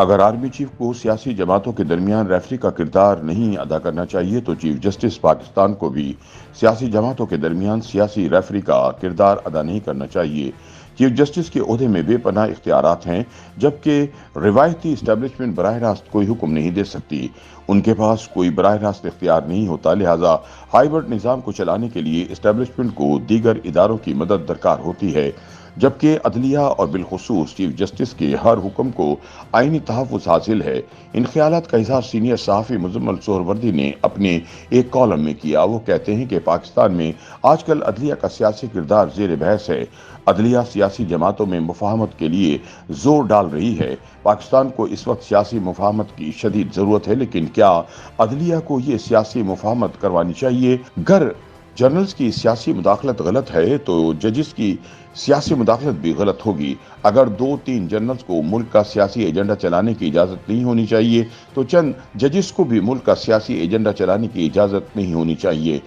اگر army chief کو سیاسی جماعتوں کے درمیان ریفری کا کردار نہیں ادا کرنا چاہیے تو چیف جسٹس پاکستان کو بھی سیاسی جماعتوں کے درمیان سیاسی ریفری کا کردار ادا نہیں کرنا چاہیے۔ چیف جسٹس کے عہدے میں بے پناہ اختیارات ہیں، جبکہ روایتی اسٹیبلشمنٹ براہ راست کوئی حکم نہیں دے سکتی۔ ان کے پاس کوئی براہ راست اختیار نہیں ہوتا، لہٰذا ہائیبرڈ نظام کو چلانے کے لیے اسٹیبلشمنٹ کو دیگر اداروں کی مدد درکار ہوتی ہے، جبکہ عدلیہ اور بالخصوص چیف جسٹس کے ہر حکم کو آئینی تحفظ حاصل ہے۔ ان خیالات کا اظہار سینئر صحافی مزمل سہروردی نے اپنے ایک کالم میں کیا۔ وہ کہتے ہیں کہ پاکستان میں آج کل عدلیہ کا سیاسی کردار زیر بحث ہے۔ عدلیہ سیاسی جماعتوں میں مفاہمت کے لیے زور ڈال رہی ہے۔ پاکستان کو اس وقت سیاسی مفاہمت کی شدید ضرورت ہے، لیکن کیا عدلیہ کو یہ سیاسی مفاہمت کروانی چاہیے؟ اگر جنرلز کی سیاسی مداخلت غلط ہے تو ججز کی سیاسی مداخلت بھی غلط ہوگی۔ اگر 2-3 جنرلز کو ملک کا سیاسی ایجنڈا چلانے کی اجازت نہیں ہونی چاہیے تو چند ججز کو بھی ملک کا سیاسی ایجنڈا چلانے کی اجازت نہیں ہونی چاہیے۔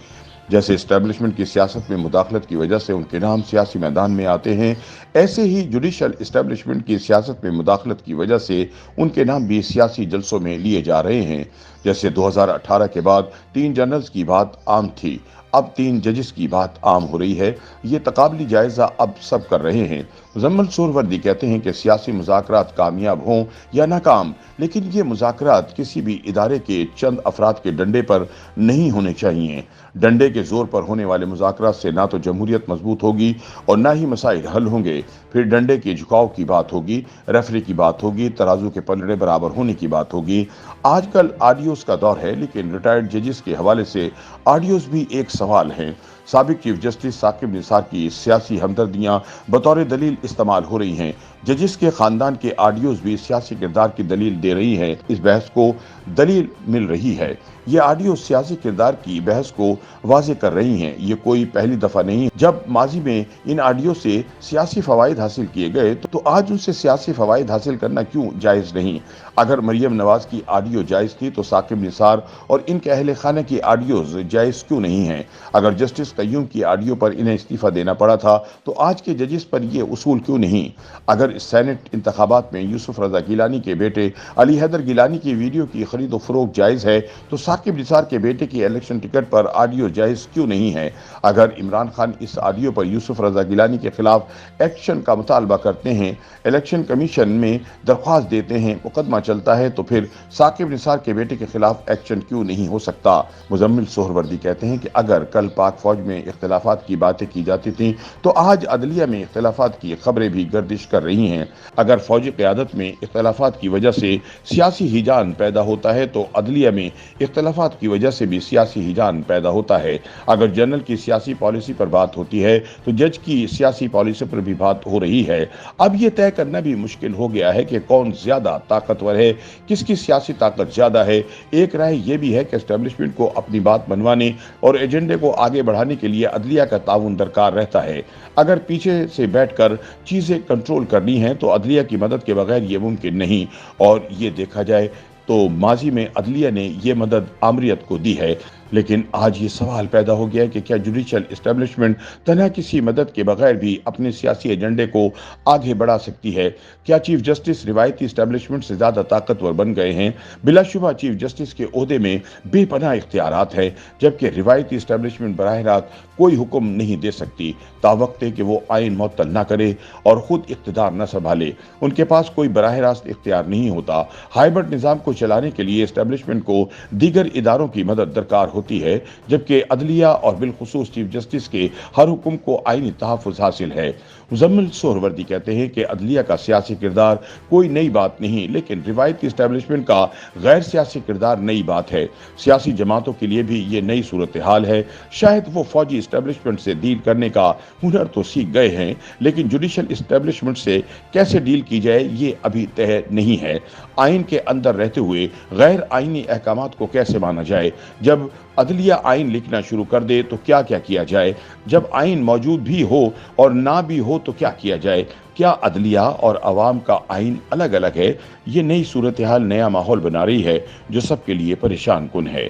جیسے اسٹیبلشمنٹ کی سیاست میں مداخلت کی وجہ سے ان کے نام سیاسی میدان میں آتے ہیں، ایسے ہی جوڈیشل اسٹیبلشمنٹ کی سیاست میں مداخلت کی وجہ سے ان کے نام بھی سیاسی جلسوں میں لیے جا رہے ہیں۔ جیسے 2018 کے بعد 3 جنرلز کی بات عام تھی، اب 3 ججز کی بات عام ہو رہی ہے۔ یہ تقابلی جائزہ اب سب کر رہے ہیں۔ مزمل سہروردی کہتے ہیں کہ سیاسی مذاکرات کامیاب ہوں یا ناکام، لیکن یہ مذاکرات کسی بھی ادارے کے چند افراد کے ڈنڈے پر نہیں ہونے چاہیے۔ ڈنڈے کے زور پر ہونے والے مذاکرات سے نہ تو جمہوریت مضبوط ہوگی اور نہ ہی مسائل حل ہوں گے۔ پھر ڈنڈے کے جھکاؤ کی بات ہوگی، ریفری کی بات ہوگی، ترازو کے پلڑے برابر ہونے کی بات ہوگی۔ آج کل آڈیوز کا دور ہے، لیکن ریٹائرڈ ججز کے حوالے سے آڈیوز بھی ایک سوال ہیں۔ سابق چیف جسٹس ثاقب نثار کی سیاسی ہمدردیاں بطور دلیل استعمال ہو رہی ہیں۔ ججز کے خاندان کے آڈیوز بھی سیاسی کردار کی دلیل دے رہی ہیں۔ اس بحث کو دلیل مل رہی ہے۔ یہ آڈیو سیاسی کردار کی بحث کو واضح کر رہی ہیں۔ یہ کوئی پہلی دفعہ نہیں جب ماضی میں ان آڈیو سے سیاسی فوائد حاصل کیے گئے تو آج ان سے سیاسی فوائد حاصل کرنا کیوں جائز نہیں؟ اگر مریم نواز کی آڈیو جائز تھی تو ثاقب نثار اور ان کے اہل خانہ کی آڈیوز جائز کیوں نہیں ہیں؟ اگر جسٹس قیوم کی آڈیو پر انہیں استعفیٰ دینا پڑا تھا تو آج کے ججز پر یہ اصول کیوں نہیں؟ اگر سینٹ انتخابات میں یوسف رضا گیلانی کے بیٹے علی حیدر گیلانی کی ویڈیو کی خرید و فروخت جائز ہے تو ثاقب نثار کے بیٹے کی الیکشن ٹکٹ پر آڈیو جائز کیوں نہیں ہے؟ اگر عمران خان اس آڈیو پر یوسف رضا گیلانی کے خلاف ایکشن کا مطالبہ کرتے ہیں، الیکشن کمیشن میں درخواست دیتے ہیں، مقدمہ چلتا ہے، تو پھر ثاقب نثار کے بیٹے کے خلاف ایکشن کیوں نہیں ہو سکتا؟ مزمل سہروردی کہتے ہیں کہ اگر کل پاک فوج میں اختلافات کی باتیں کی جاتی تھیں تو آج عدلیہ میں اختلافات کی خبریں بھی گردش کر رہی ہیں۔ اگر فوجی قیادت میں اختلافات کی وجہ سے سیاسی ہیجان پیدا ہوتا ہے تو عدلیہ میں اختلافات کی وجہ سے بھی سیاسی ہیجان پیدا ہوتا ہے۔ اگر جنرل کی سیاسی پالیسی پر بات ہوتی ہے تو جج کی سیاسی پالیسی پر بھی بات ہو رہی ہے۔ اب یہ طے کرنا بھی مشکل ہو گیا ہے کہ کون زیادہ طاقتور ہے، کس کی سیاسی طاقت زیادہ ہے۔ ایک رائے یہ بھی ہے کہ اسٹیبلشمنٹ کو اپنی بات منوانے اور ایجنڈے کو آگے بڑھانے کے لیے عدلیہ کا تعاون درکار رہتا ہے۔ اگر پیچھے سے بیٹھ کر چیزیں کنٹرول کرنی ہیں تو عدلیہ کی مدد کے بغیر یہ ممکن نہیں، اور یہ دیکھا جائے تو ماضی میں عدلیہ نے یہ مدد آمریت کو دی ہے۔ لیکن آج یہ سوال پیدا ہو گیا کہ کیا جوڈیشل اسٹیبلشمنٹ تنہا کسی مدد کے بغیر بھی اپنے سیاسی ایجنڈے کو آگے بڑھا سکتی ہے؟ کیا چیف جسٹس روایتی اسٹیبلشمنٹ سے زیادہ طاقتور بن گئے ہیں؟ بلا شبہ چیف جسٹس کے عہدے میں بے پناہ اختیارات ہیں، جبکہ روایتی اسٹیبلشمنٹ براہ راست کوئی حکم نہیں دے سکتی، تاوقت کہ وہ آئین معطل نہ کرے اور خود اقتدار نہ سنبھالے۔ ان کے پاس کوئی براہ راست اختیار نہیں ہوتا۔ ہائیبرڈ نظام کو چلانے کے لیے اسٹیبلشمنٹ کو دیگر اداروں کی مدد درکار ہوتی ہے، جبکہ عدلیہ اور بالخصوص چیف جسٹس کے ہر حکم کو آئینی تحفظ حاصل ہے۔ مزمل سہروردی کہتے ہیں کہ عدلیہ کا سیاسی کردار کوئی نئی بات نہیں، لیکن روایتی اسٹیبلشمنٹ کا غیر سیاسی کردار نئی بات ہے۔ سیاسی جماعتوں کے لیے بھی یہ نئی صورتحال ہے۔ شاید وہ فوجی اسٹیبلشمنٹ سے ڈیل کرنے کا ہنر تو سیکھ گئے ہیں، لیکن جوڈیشل اسٹیبلشمنٹ سے کیسے ڈیل کی جائے یہ ابھی طے نہیں ہے۔ آئین کے اندر رہتے ہوئے غیر آئینی احکامات کو کیسے مانا جائے؟ جب عدلیہ آئین لکھنا شروع کر دے تو کیا کیا جائے؟ جب آئین موجود بھی ہو اور نہ بھی ہو تو کیا کیا جائے؟ کیا عدلیہ اور عوام کا آئین الگ الگ ہے؟ یہ نئی صورتحال نیا ماحول بنا رہی ہے جو سب کے لیے پریشان کن ہے۔